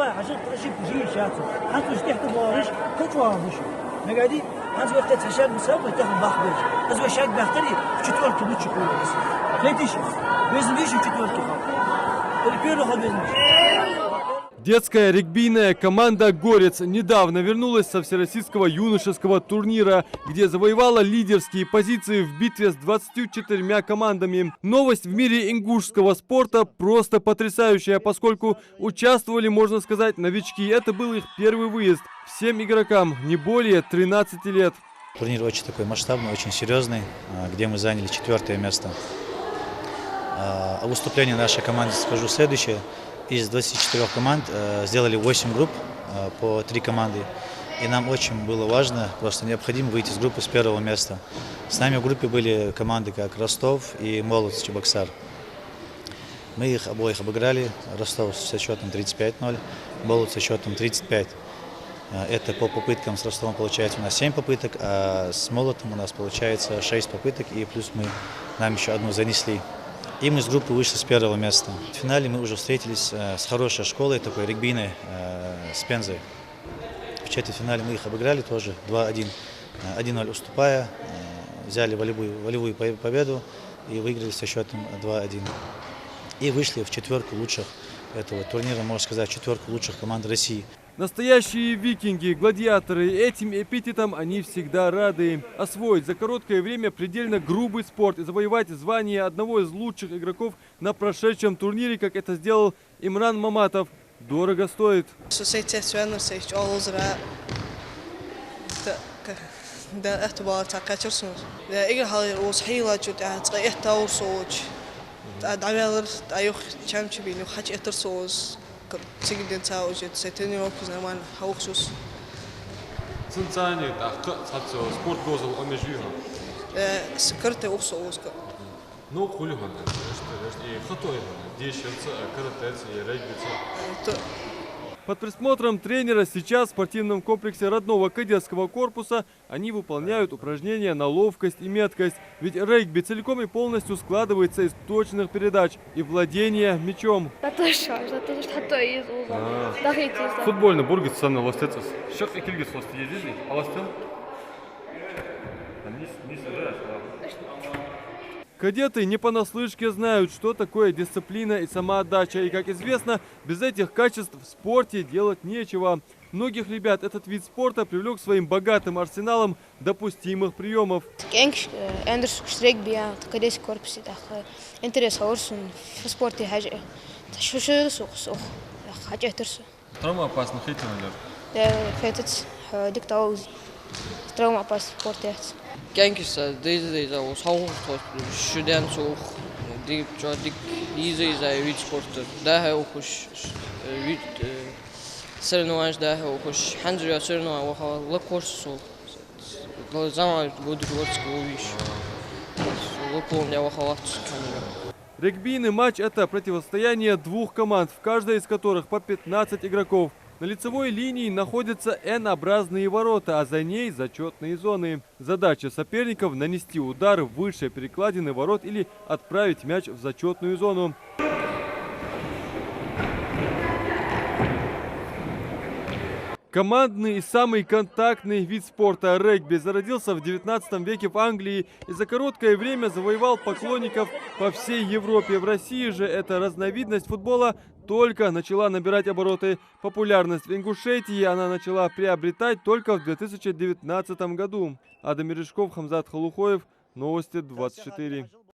عشان تشوف جيل شاتو حتى مش تحت بارش كتوا مش نقدي هذا وقت تشاك بسبب تاخد باخبش هذا وشاك باختري تشتول كبوت شكول بس ليتيش بيزن ليش تشتول كبوت الكيلو خد بيزن. Детская регбийная команда «Горец» недавно вернулась со всероссийского юношеского турнира, где завоевала лидерские позиции в битве с 24 командами. Новость в мире ингушского спорта просто потрясающая, поскольку участвовали, можно сказать, новички. Это был их первый выезд. Всем игрокам не более 13 лет. Турнир очень такой масштабный, очень серьезный, где мы заняли 4-е место. О выступлении нашей команды скажу следующее. Из 24 команд сделали 8 групп по 3 команды. И нам очень было важно, просто необходимо выйти из группы с 1-го места. С нами в группе были команды как Ростов и Молодцы Чебоксар. Мы их обоих обыграли. Ростов со счетом 35-0, Молодцы со счетом 35. Это по попыткам с Ростовом получается у нас 7 попыток, а с Молотом у нас получается 6 попыток. И плюс нам еще одну занесли. И мы с группы вышли с 1-го места. В финале мы уже встретились с хорошей школой, такой регбийной, с Пензой. В четвертьфинале мы их обыграли тоже 2-1, 1-0 уступая, взяли волевую победу и выиграли со счетом 2-1. И вышли в 4-ку лучших этого турнира, можно сказать, 4-ку лучших команд России. Настоящие викинги, гладиаторы, этим эпитетом они всегда рады. Освоить за короткое время предельно грубый спорт и завоевать звание одного из лучших игроков на прошедшем турнире, как это сделал Имран Маматов, дорого стоит. спорт гозал омежуха. سكرت وخصوص Ну, хулиган, и хатой, дещерца, каратец, и регбица. Под присмотром тренера сейчас в спортивном комплексе родного кадетского корпуса они выполняют упражнения на ловкость и меткость. Ведь регби целиком и полностью складывается из точных передач и владения мячом. Футбольный бургит сам ластецес. Шах и кильгис ласти ездили, а ластел? Не сажаешь, Кадеты не понаслышке знают, что такое дисциплина и самоотдача. И, как известно, без этих качеств в спорте делать нечего. Многих ребят этот вид спорта привлек своим богатым арсеналом допустимых приемов. Травма опасна, Травма опасна в спорте. Кенкиса, дейза, усхаух, шуден сух, dik дейза вид спорта, да, ухуш вид соревнований, да, ухуш хандрия соревнований, ухо лакорсу, зама будет городского виш, лаком я ухо лакс. Регбийный матч – это противостояние двух команд, в каждой из которых по 15 игроков. На лицевой линии находятся N-образные ворота, а за ней зачетные зоны. Задача соперников – нанести удар выше перекладины ворот или отправить мяч в зачетную зону. Командный и самый контактный вид спорта регби зародился в 19 веке в Англии и за короткое время завоевал поклонников по всей Европе. В России же эта разновидность футбола только начала набирать обороты. Популярность в Ингушетии она начала приобретать только в 2019 году. Адам Мережков, Хамзат Халухоев, Новости 24.